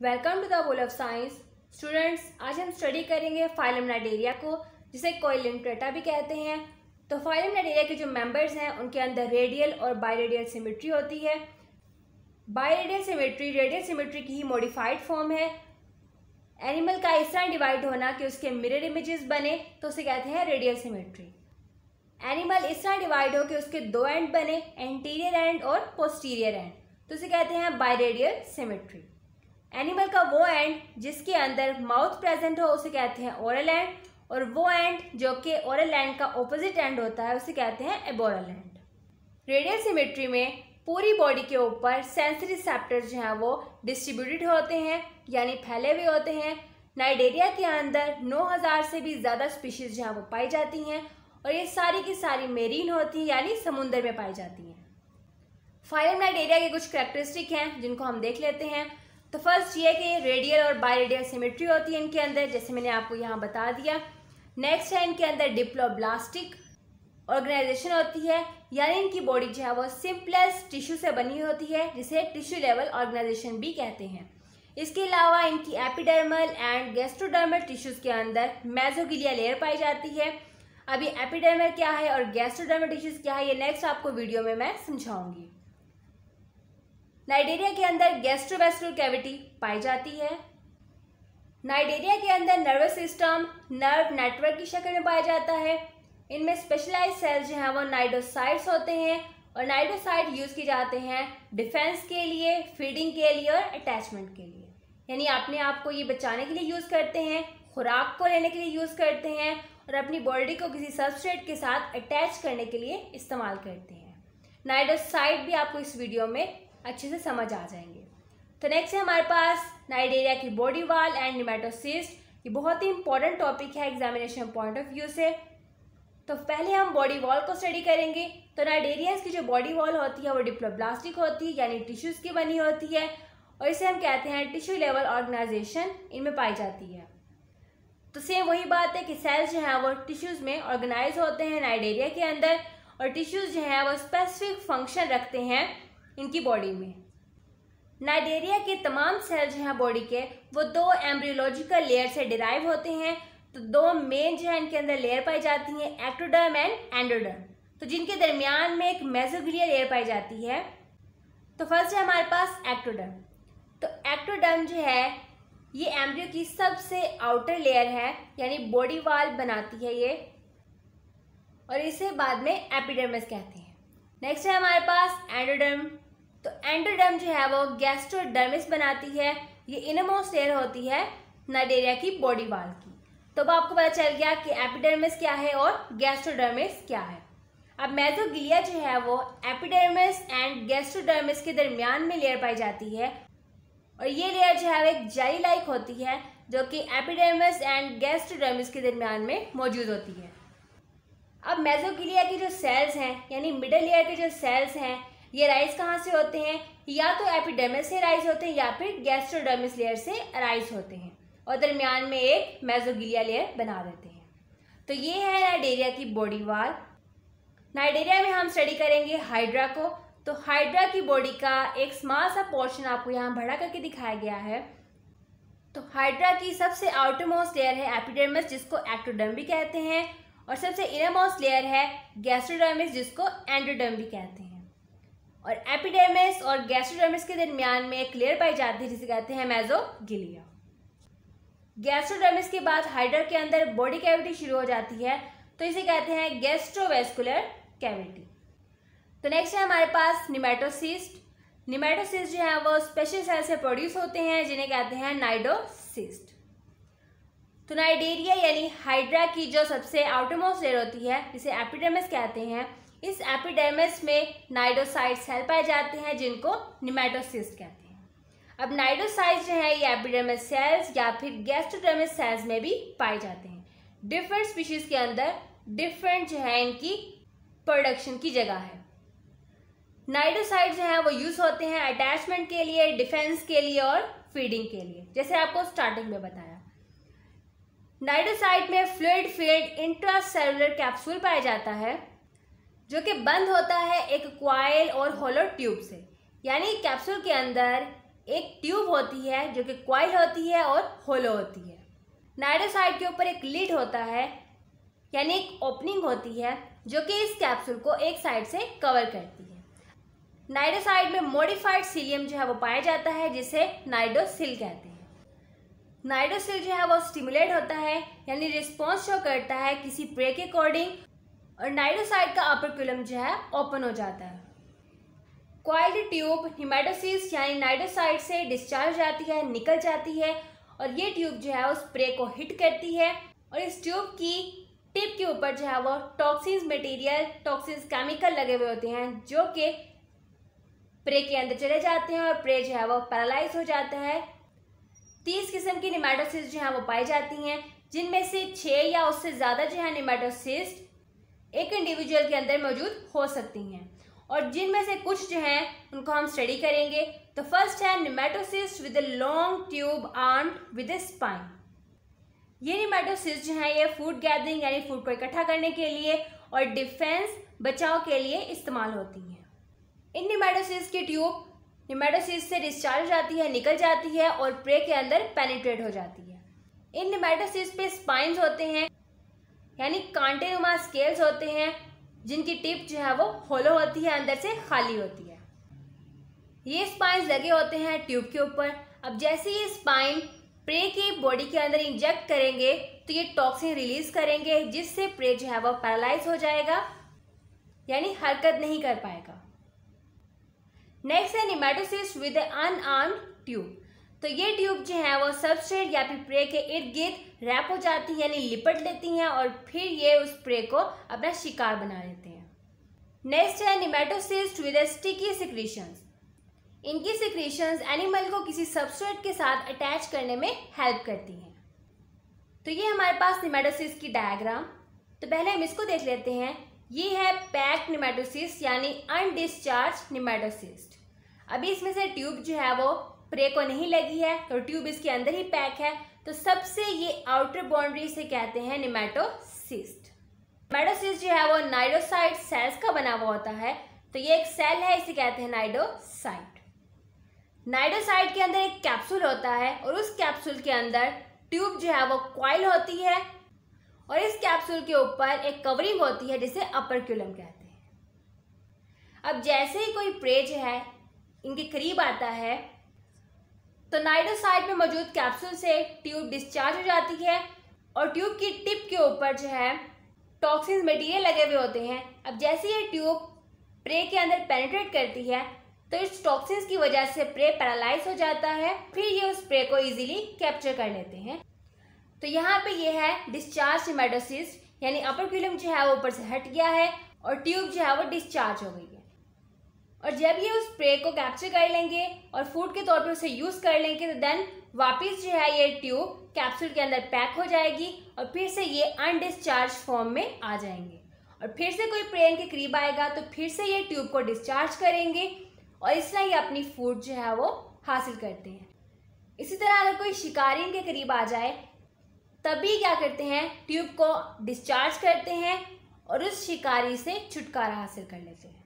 Welcome to the world of science. Students, आज हम study करेंगे फाइलम नाइडेरिया को, जिसे कोइलिम्प्रेटा भी कहते हैं। तो फाइलम नाइडेरिया के जो मेंबर्स हैं उनके अंदर रेडियल और बायरेडियल सिमेट्री होती है। बायरेडियल सिमेट्री रेडियल सिमेट्री की ही मॉडिफाइड फॉर्म है। एनिमल का इस तरह डिवाइड होना कि उसके मिरर इमेजेस बने तो उसे कहते हैं रेडियल सिमेट्री। एनिमल इस तरह डिवाइड हो कि उसके दो एंड बने, एंटीरियर एंड और पोस्टीरियर एंड, तो उसे कहते हैं बायरेडियल सिमेट्री। एनिमल का वो एंड जिसके अंदर माउथ प्रेजेंट हो उसे कहते हैं ओरल एंड, और वो एंड जो कि ओरल एंड का ऑपोजिट एंड होता है उसे कहते हैं एबोरल एंड। रेडियल सिमेट्री में पूरी बॉडी के ऊपर सेंसरी रिसेप्टर्स जो हैं वो डिस्ट्रीब्यूटेड होते हैं, यानी फैले हुए होते हैं। नाइडेरिया के अंदर 9000 से भी ज़्यादा स्पीशीज़ जो हैं वो पाई जाती हैं, और ये सारी की सारी मेरीन होती हैं, यानी समुद्र में पाई जाती हैं। फाइलम नाइडेरिया के कुछ कैरेक्टरिस्टिक हैं जिनको हम देख लेते हैं। तो फर्स्ट ये कि रेडियल और बायरेडियल सिमेट्री होती है इनके अंदर, जैसे मैंने आपको यहाँ बता दिया। नेक्स्ट है इनके अंदर डिप्लोब्लास्टिक ऑर्गेनाइजेशन होती है, यानी इनकी बॉडी जो है वो सिंपलेस्ट टिश्यू से बनी होती है, जिसे टिश्यू लेवल ऑर्गेनाइजेशन भी कहते हैं। इसके अलावा इनकी एपिडर्मल एंड गैस्ट्रोडर्मल टिश्यूज़ के अंदर मेसोगिलिया लेयर पाई जाती है। अभी एपिडर्मल क्या है और गैस्ट्रोडर्मल टिश्यूज़ क्या है ये नेक्स्ट आपको वीडियो में मैं समझाऊंगी। नाइडेरिया के अंदर गैस्ट्रोवेस्कुलर कैविटी पाई जाती है। नाइडेरिया के अंदर नर्वस सिस्टम नर्व नेटवर्क की शक्ल में पाया जाता है। इनमें स्पेशलाइज्ड सेल्स जो हैं वो नाइडोसाइट्स होते हैं, और नाइडोसाइट यूज़ किए जाते हैं डिफेंस के लिए, फीडिंग के लिए और अटैचमेंट के लिए, यानी अपने आप को ये बचाने के लिए यूज़ करते हैं, खुराक को लेने के लिए यूज़ करते हैं, और अपनी बॉडी को किसी सबस्ट्रेट के साथ अटैच करने के लिए इस्तेमाल करते हैं। नाइडोसाइट भी आपको इस वीडियो में अच्छे से समझ आ जाएंगे। तो नेक्स्ट है हमारे पास नाइडेरिया की बॉडी वॉल एंड निमेटोसिस्ट। ये बहुत ही इंपॉर्टेंट टॉपिक है एग्जामिनेशन पॉइंट ऑफ व्यू से। तो पहले हम बॉडी वॉल को स्टडी करेंगे। तो नाइडेरियंस की जो बॉडी वॉल होती है वो डिप्लोब्लास्टिक होती है, यानी टिश्यूज़ की बनी होती है, और इसे हम कहते हैं टिश्यू लेवल ऑर्गेनाइजेशन इनमें पाई जाती है। तो सेम वही बात है कि सेल्स जो हैं वो टिश्यूज़ में ऑर्गेनाइज होते हैं नाइडेरिया के अंदर, और टिश्यूज़ जो हैं वो स्पेसिफिक फंक्शन रखते हैं इनकी बॉडी में। नाइडेरिया के तमाम सेल्स जो हैं बॉडी के वो दो एम्ब्रियोलॉजिकल लेयर से डिराइव होते हैं। तो दो मेन जो है इनके अंदर लेयर पाई जाती हैं, एक्टोडर्म एंड एंडोडर्म, तो जिनके दरमियान में एक मेसोगिलिया लेयर पाई जाती है। तो फर्स्ट है हमारे पास एक्टोडर्म। तो एक्टोडर्म जो है ये एम्ब्रियो की सबसे आउटर लेयर है, यानी बॉडी वॉल बनाती है ये, और इसे बाद में एपिडर्मिस कहते हैं। नेक्स्ट है हमारे पास एंडोडर्म। तो एंडोडर्म जो है वो गैस्ट्रोडर्मिस बनाती है, ये इनरमोस्ट लेयर होती है नाइडेरिया की बॉडी वॉल की। तो अब आपको पता चल गया कि एपिडर्मिस क्या है और गैस्ट्रोडर्मिस क्या है। अब मेसोगिलिया जो है वो एपिडर्मिस एंड गैस्ट्रोडर्मिस के दरमियान में लेयर पाई जाती है, और ये लेयर जो है वो एक जेली लाइक होती है जो कि एपिडर्मिस एंड गैस्ट्रोडर्मिस के दरमियान में मौजूद होती है। अब मेसोगिलिया की जो सेल्स हैं, यानी मिडल लेयर के जो सेल्स हैं, ये राइज कहाँ से होते हैं? या तो एपिडर्मिस से राइज होते हैं या फिर गैस्ट्रोडर्मिस लेयर से राइज होते हैं, और दरमियान में एक मेसोगिलिया लेयर बना देते हैं। तो ये है नाइडेरिया की बॉडी वॉल। नाइडेरिया में हम स्टडी करेंगे हाइड्रा को। तो हाइड्रा की बॉडी का एक स्मॉल सा पोर्शन आपको यहाँ बड़ा करके दिखाया गया है। तो हाइड्रा की सबसे आउटर मोस्ट लेयर है एपिडर्मिस, जिसको एक्टोडर्म भी कहते हैं, और सबसे इनर मोस्ट लेयर है गैस्ट्रोडर्मिस, जिसको एंडोडर्म भी कहते हैं। और एपिडर्मिस और गैस्ट्रोडर्मिस के दरमियान में एक लेयर पाई जाती है जिसे कहते हैं मेसोगिलिया। गैस्ट्रोडर्मिस के बाद हाइड्रा के अंदर बॉडी कैविटी शुरू हो जाती है, तो इसे कहते हैं गैस्ट्रोवेस्कुलर कैविटी। तो नेक्स्ट है हमारे पास निमेटोसिस्ट। निमेटोसिस्ट जो है वो स्पेशल सेल से प्रोड्यूस होते हैं जिन्हें कहते हैं नाइडोसिस्ट। तो नाइडेरिया यानी हाइड्रा की जो सबसे आउटरमोस्ट लेयर होती है जिसे एपिडर्मिस कहते हैं, इस एपिडर्मिस में नाइडोसाइट सेल पाए जाते हैं जिनको निमेटोसिस्ट कहते हैं। अब नाइडोसाइट्स जो है ये एपिडर्मिस सेल्स या फिर गैस्ट्रोडर्मिस सेल्स में भी पाए जाते हैं। डिफरेंट स्पीशीज के अंदर डिफरेंट जो है इनकी प्रोडक्शन की जगह है। नाइडोसाइट जो है वो यूज होते हैं अटैचमेंट के लिए, डिफेंस के लिए और फीडिंग के लिए, जैसे आपको स्टार्टिंग में बताया। नाइडोसाइट में फ्लूइड फील्ड इंट्रासेलुलर कैप्सूल पाया जाता है जो कि बंद होता है एक क्वाइल और होलो ट्यूब से, यानी कैप्सूल के अंदर एक ट्यूब होती है जो कि कॉइल होती है और होलो होती है। नाइडोसाइड के ऊपर एक लिड होता है, यानी एक ओपनिंग होती है जो कि इस कैप्सूल को एक साइड से कवर करती है। नाइडोसाइड में मॉडिफाइड सीलियम जो है वो पाया जाता है, जिसे नाइडोसिल कहते हैं। नाइडोसिल जो है वो स्टिमुलेट होता है, यानी रिस्पॉन्स शो करता है किसी प्रे के अकॉर्डिंग, और नाइडोसाइड का अपर्क्यूलम जो है ओपन हो जाता है। कॉइल्ड ट्यूब हेमेटोसिस यानी नाइडोसाइड से डिस्चार्ज जाती है, निकल जाती है, और ये ट्यूब जो है उस प्रे को हिट करती है, और इस ट्यूब की टिप के ऊपर जो है वो टॉक्सिन्स मटेरियल, टॉक्सिन्स केमिकल लगे हुए होते हैं जो कि प्रे के अंदर चले जाते हैं, और प्रे जो है वो पैरालाइज हो जाता है। 30 किस्म की नेमेटोसिस्ट जो है वो पाई जाती हैं, जिनमें से 6 या उससे ज़्यादा जो है नेमेटोसिस्ट एक इंडिविजुअल के अंदर मौजूद हो सकती हैं, और जिनमें से कुछ जो हैं उनको हम स्टडी करेंगे। तो फर्स्ट है nematocyst with a long tube armed with a spine. ये नेमेटोसिस्ट जो है ये फूड गैदरिंग यानी फूड को इकट्ठा करने के लिए और डिफेंस बचाव के लिए इस्तेमाल होती हैं। इन नेमेटोसिस्ट की ट्यूब नेमेटोसिस्ट से डिस्चार्ज जाती है, निकल जाती है और प्रे के अंदर पेनिट्रेट हो जाती है। इन नेमेटोसिस्ट पे स्पाइन्स होते हैं, यानी कांटेनुमा स्केल्स होते हैं, जिनकी टिप जो है वो होलो होती है, अंदर से खाली होती है। ये स्पाइन्स लगे होते हैं ट्यूब के ऊपर। अब जैसे ये स्पाइन प्रे की बॉडी के अंदर इंजेक्ट करेंगे तो ये टॉक्सिन रिलीज करेंगे, जिससे प्रे जो है वो पैरालाइज हो जाएगा, यानी हरकत नहीं कर पाएगा। नेक्स्ट है नेमेटोसिस्ट विद अनआर्म्ड ट्यूब। तो ये ट्यूब जो है वो सबस्ट्रेट या फिर प्रे के इर्द गिर्द रैप हो जाती है, यानी लिपट लेती हैं, और फिर ये उस प्रे को अपना शिकार बना लेते हैं। नेक्स्ट है नेमेटोसिस्ट विद स्टिकी सिक्रीशंस। इनकी सिक्रीशंस एनिमल को किसी सबस्ट्रेट के साथ अटैच करने में हेल्प करती हैं। तो ये हमारे पास नेमेटोसिस्ट की डायग्राम। तो पहले हम इसको देख लेते हैं। ये है पैक्ड नेमेटोसिस्ट यानी अनडिस्चार्ज नेमेटोसिस्ट। अभी इसमें से ट्यूब जो है वो प्रे को नहीं लगी है, तो ट्यूब इसके अंदर ही पैक है, तो सबसे ये आउटर बाउंड्री से कहते हैं नेमेटोसिस्ट। नेमेटोसिस्ट जो है वो नाइडोसाइड सेल्स का बना हुआ होता है, तो ये एक सेल है, इसे कहते हैं नाइडोसाइड। नाइडोसाइड के अंदर एक कैप्सूल होता है, और उस कैप्सूल के अंदर ट्यूब जो है वो कॉइल होती है, और इस कैप्सूल के ऊपर एक कवरिंग होती है जिसे अपर्क्यूलम कहते हैं। अब जैसे ही कोई प्रे जो है इनके करीब आता है, तो नाइडोसाइड में मौजूद कैप्सूल से ट्यूब डिस्चार्ज हो जाती है, और ट्यूब की टिप के ऊपर जो है टॉक्सिन्स मटेरियल लगे हुए होते हैं। अब जैसे ये ट्यूब प्रे के अंदर पेनिट्रेट करती है, तो इस टॉक्सिन्स की वजह से प्रे पैरालाइज हो जाता है, फिर ये उस प्रे को इजीली कैप्चर कर लेते हैं। तो यहाँ पे ये है डिस्चार्ज नेमेटोसिस्ट, यानी अपर्क्यूलम जो है वो ऊपर से हट गया है और ट्यूब जो है वो डिस्चार्ज हो गई है। और जब ये उस प्रे को कैप्चर कर लेंगे और फूड के तौर पे उसे यूज कर लेंगे, तो देन वापस जो है ये ट्यूब कैप्सूल के अंदर पैक हो जाएगी, और फिर से ये अनडिस्चार्ज फॉर्म में आ जाएंगे, और फिर से कोई प्रे के करीब आएगा तो फिर से ये ट्यूब को डिस्चार्ज करेंगे, और इस तरह ये अपनी फूड जो है वो हासिल करते हैं। इसी तरह अगर कोई शिकारी इनके करीब आ जाए, तभी क्या करते हैं, ट्यूब को डिस्चार्ज करते हैं और उस शिकारी से छुटकारा हासिल कर लेते हैं।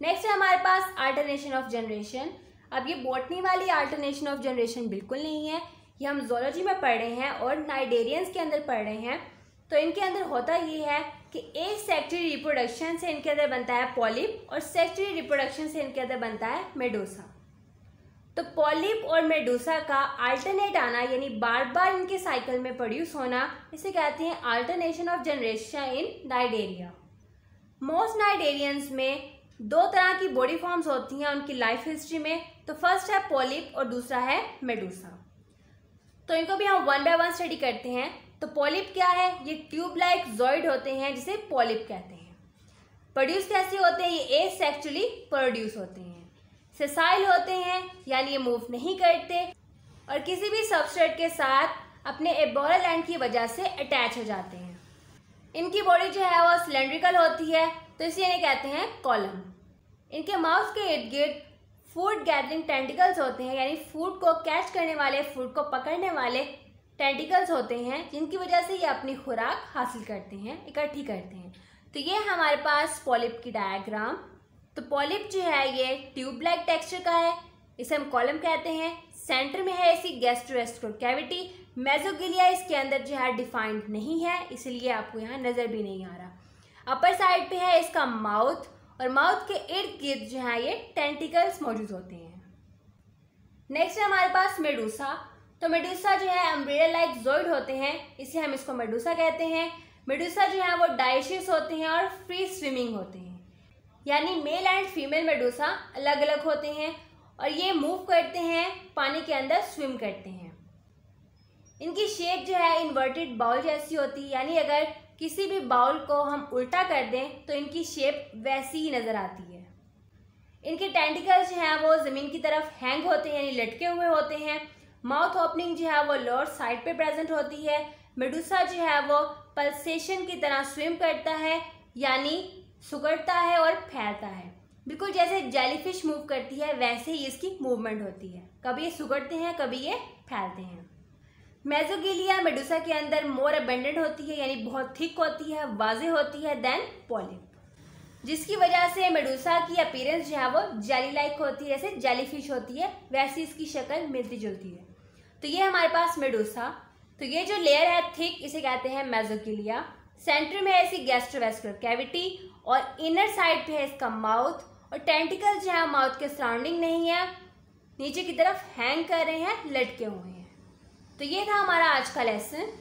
नेक्स्ट है हमारे पास अल्टरनेशन ऑफ जनरेशन। अब ये बॉटनी वाली अल्टरनेशन ऑफ जनरेशन बिल्कुल नहीं है, ये हम ज़ूलॉजी में पढ़ रहे हैं और नाइडेरियंस के अंदर पढ़ रहे हैं। तो इनके अंदर होता ये है कि एसेक्सुअल रिप्रोडक्शन से इनके अंदर बनता है पॉलिप, और सेक्सुअल रिप्रोडक्शन से इनके अंदर बनता है मेडूसा। तो पॉलिप और मेडूसा का अल्टरनेट आना, यानी बार बार इनके साइकिल में प्रोड्यूस होना, इसे कहते हैं alternation of generation in Cnidaria. Most cnidarians में 2 तरह की बॉडी फॉर्म्स होती हैं उनकी लाइफ हिस्ट्री में। तो फर्स्ट है पॉलिप और दूसरा है मेडूसा। तो इनको भी हम 1 बाय 1 स्टडी करते हैं। तो पॉलिप क्या है, ये ट्यूब लाइक जॉइड होते हैं जिसे पॉलिप कहते हैं। प्रोड्यूस कैसे होते हैं, ये एसेक्सुअली प्रोड्यूस होते हैं। सेसाइल होते हैं, यानी ये मूव नहीं करते और किसी भी सबस्ट्रेट के साथ अपने एबोरल एंड की वजह से अटैच हो जाते हैं। इनकी बॉडी जो है वो सिलेंड्रिकल होती है, तो इसे इन्हें कहते हैं कॉलम। इनके माउथ के इर्द गिर्द फूड गैदरिंग टेंटिकल्स होते हैं, यानी फूड को कैच करने वाले, फूड को पकड़ने वाले टेंटिकल्स होते हैं, जिनकी वजह से ये अपनी खुराक हासिल करते हैं, इकट्ठी करते हैं। तो ये हमारे पास पॉलिप की डायग्राम। तो पॉलिप जो है ये ट्यूब लाइक टेक्सचर का है, इसे हम कॉलम कहते हैं। सेंटर में है इसकी गैस्ट्रोवेस्कुलर कैविटी। मेसोगिलिया इसके अंदर जो है डिफाइंड नहीं है, इसलिए आपको यहाँ नज़र भी नहीं आ रहा। अपर साइड पे है इसका माउथ, और माउथ के इर्द गिर्द जो है ये टेंटिकल्स मौजूद होते हैं। नेक्स्ट है हमारे पास मेडूसा। तो मेडूसा जो है अम्ब्रेला लाइक ज़ोइड होते हैं, इसे हम इसको मेडूसा कहते हैं। मेडूसा जो है वो डायशियस होते हैं और फ्री स्विमिंग होते हैं, यानी मेल एंड फीमेल मेडूसा अलग अलग होते हैं और ये मूव करते हैं, पानी के अंदर स्विम करते हैं। इनकी शेप जो है इन्वर्टेड बाउल जैसी होती है, यानी अगर किसी भी बाउल को हम उल्टा कर दें तो इनकी शेप वैसी ही नज़र आती है। इनके टेंटिकल्स जो हैं वो ज़मीन की तरफ हैंग होते हैं, यानी लटके हुए होते हैं। माउथ ओपनिंग जो है वो लोअर साइड पे प्रेजेंट होती है। मेडूसा जो है वो पल्सेशन की तरह स्विम करता है, यानी सुगड़ता है और फैलता है। बिल्कुल जैसे जेलीफिश मूव करती है वैसे ही इसकी मूवमेंट होती है, कभी ये सुगड़ते हैं कभी ये फैलते हैं। मेसोगिलिया मेडूसा के अंदर मोर अबेंडेंट होती है, यानी बहुत थिक होती है, वाज़ेह होती है देन पॉलिप, जिसकी वजह से मेडूसा की अपीयरेंस जो है वो जेली लाइक होती है, जैसे जेलीफिश होती है वैसी इसकी शक्ल मिलती जुलती है। तो ये हमारे पास मेडूसा। तो ये जो लेयर है थिक, इसे कहते हैं मेसोगिलिया। सेंटर में है इसकी गैस्ट्रोवेस्कुलर कैविटी और इनर साइड पे है इसका माउथ, और टेंटिकल जो है माउथ के सराउंडिंग नहीं है, नीचे की तरफ हैंग कर रहे हैं, लटके हुए हैं। तो ये था हमारा आज का लेसन।